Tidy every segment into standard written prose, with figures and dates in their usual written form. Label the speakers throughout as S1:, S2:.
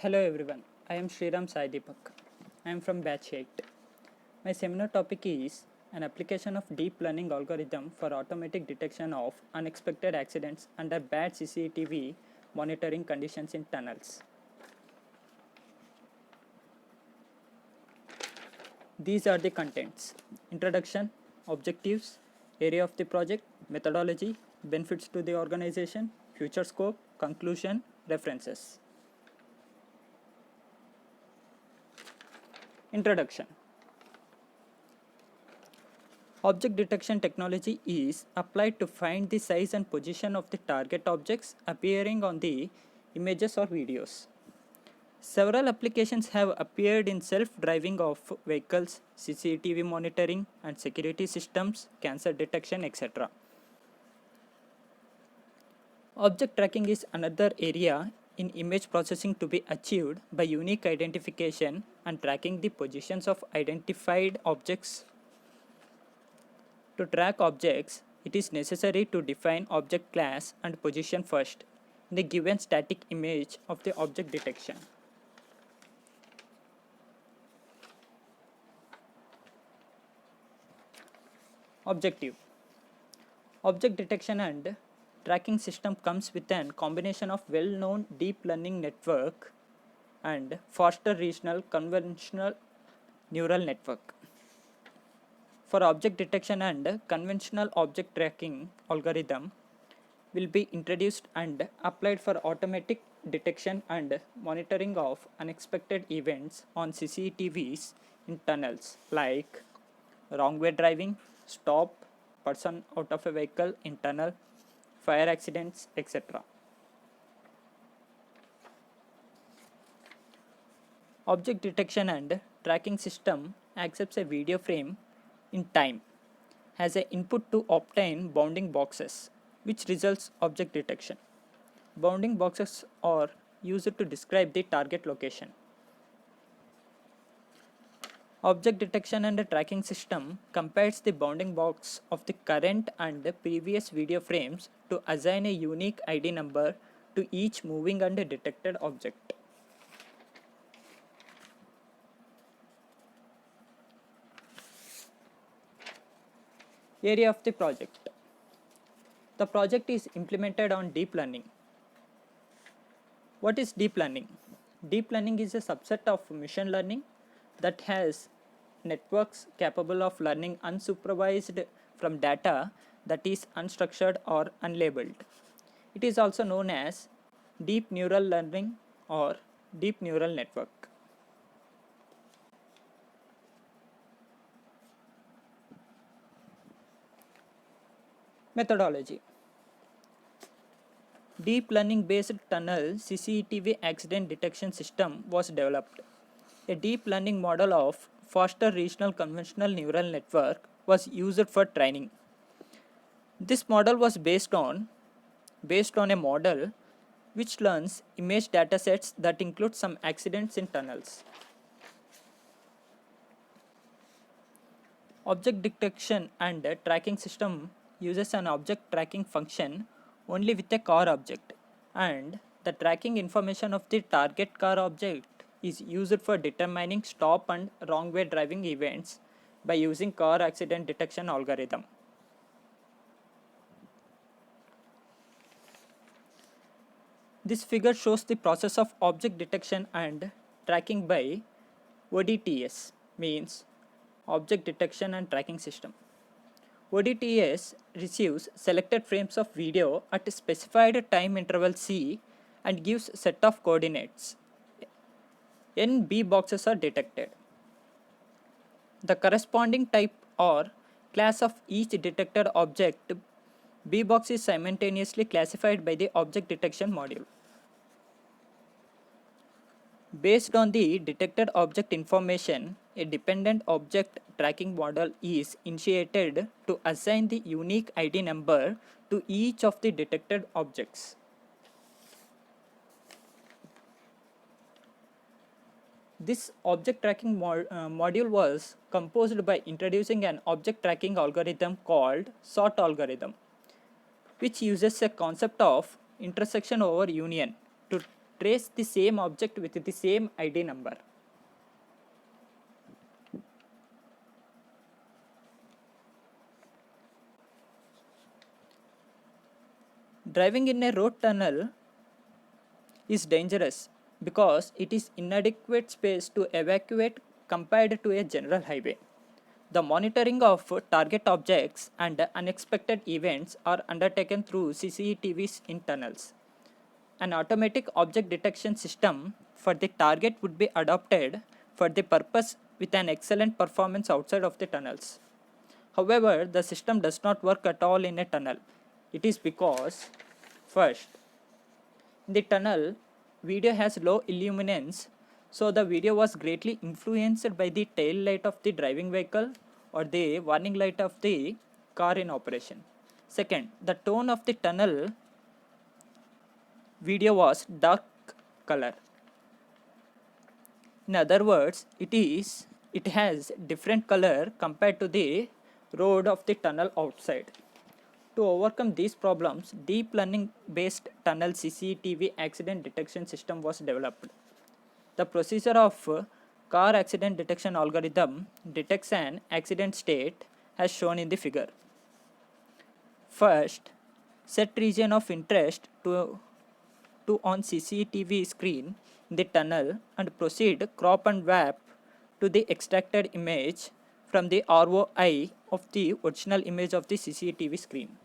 S1: Hello everyone, I am Sriram Sai Deepak. I am from batch 8. My seminar topic is an application of deep learning algorithm for automatic detection of unexpected accidents under bad CCTV monitoring conditions in tunnels. These are the contents: introduction, objectives, area of the project, methodology, benefits to the organization, future scope, conclusion, references. Introduction. Object detection technology is applied to find the size and position of the target objects appearing on the images or videos. Several applications have appeared in self-driving of vehicles, CCTV monitoring and security systems, cancer detection, etc. Object tracking is another area in image processing to be achieved by unique identification and tracking the positions of identified objects. To track objects, it is necessary to define object class and position first in the given static image of the object detection. Objective. Object detection and tracking system comes with a combination of well-known deep learning network and faster regional convolutional neural network. For object detection and conventional object tracking algorithm will be introduced and applied for automatic detection and monitoring of unexpected events on CCTVs in tunnels like wrong way driving, stop, person out of a vehicle in tunnel, fire accidents, etc. Object detection and tracking system accepts a video frame in time has an input to obtain bounding boxes, which results object detection. Bounding boxes are used to describe the target location. Object detection and tracking system compares the bounding box of the current and previous video frames to assign a unique ID number to each moving and detected object. Area of the project. The project is implemented on deep learning. What is deep learning? Deep learning is a subset of machine learning that has networks capable of learning unsupervised from data that is unstructured or unlabeled. It is also known as deep neural learning or deep neural network. Methodology. Deep learning based tunnel CCTV accident detection system was developed. A deep learning model of faster regional convolutional neural network was used for training. This model was based on a model which learns image datasets that include some accidents in tunnels. Object detection and tracking system uses an object tracking function only with a car object, and the tracking information of the target car object is used for determining stop and wrong way driving events by using car accident detection algorithm. This figure shows the process of object detection and tracking by ODTS, means Object Detection and Tracking System. ODTS receives selected frames of video at a specified time interval C and gives set of coordinates. N B boxes are detected. The corresponding type or class of each detected object B box is simultaneously classified by the object detection module. Based on the detected object information, a dependent object tracking model is initiated to assign the unique ID number to each of the detected objects. This object tracking module was composed by introducing an object tracking algorithm called SORT algorithm, which uses a concept of intersection over union to trace the same object with the same ID number. Driving in a road tunnel is dangerous because it is inadequate space to evacuate compared to a general highway. The monitoring of target objects and unexpected events are undertaken through CCTVs in tunnels. An automatic object detection system for the target would be adopted for the purpose with an excellent performance outside of the tunnels. However, the system does not work at all in a tunnel. It is because, first, in the tunnel, video has low illuminance, so the video was greatly influenced by the tail light of the driving vehicle or the warning light of the car in operation. Second, the tone of the tunnel video was dark color. In other words, it has different color compared to the road of the tunnel outside. To overcome these problems, deep learning based tunnel CCTV accident detection system was developed. The procedure of car accident detection algorithm detects an accident state as shown in the figure. First, set region of interest to on CCTV screen in the tunnel and proceed crop and wrap to the extracted image from the ROI of the original image of the CCTV screen.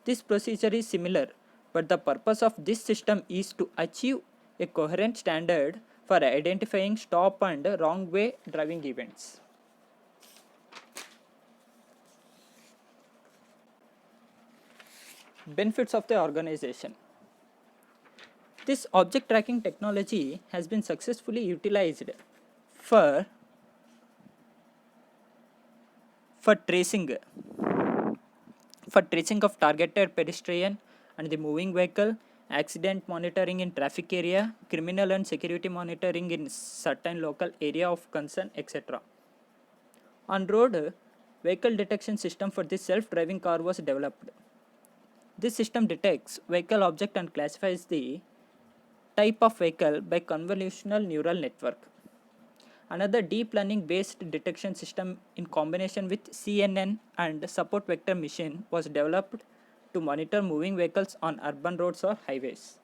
S1: This procedure is similar, but the purpose of this system is to achieve a coherent standard for identifying stop and wrong way driving events. Benefits of the organization. This object tracking technology has been successfully utilized for tracing of targeted pedestrian and the moving vehicle, accident monitoring in traffic area, criminal and security monitoring in certain local area of concern, etc. On road, vehicle detection system for the self-driving car was developed. This system detects vehicle object and classifies the type of vehicle by convolutional neural network. Another deep learning based detection system in combination with CNN and support vector machine was developed to monitor moving vehicles on urban roads or highways.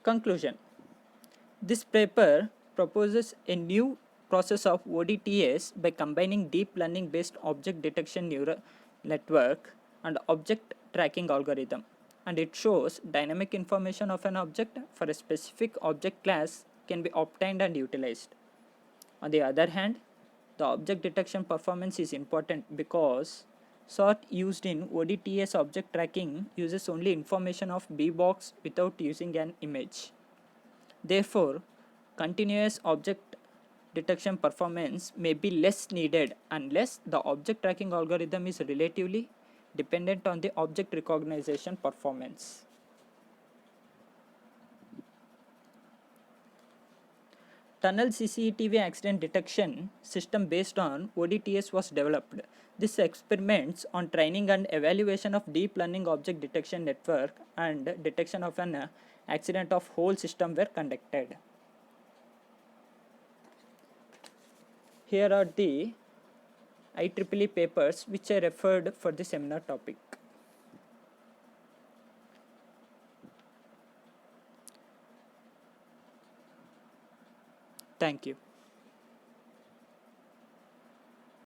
S1: Conclusion. This paper proposes a new process of ODTS by combining deep learning based object detection neural network and object tracking algorithm, and it shows dynamic information of an object for a specific object class can be obtained and utilized. On the other hand, the object detection performance is important because sort used in ODTS object tracking uses only information of B box without using an image. Therefore, continuous object detection performance may be less needed unless the object tracking algorithm is relatively dependent on the object recognition performance. Tunnel CCTV accident detection system based on ODTS was developed. This experiments on training and evaluation of deep learning object detection network and detection of an accident of whole system were conducted. Here are the IEEE papers which I referred for the seminar topic. Thank you.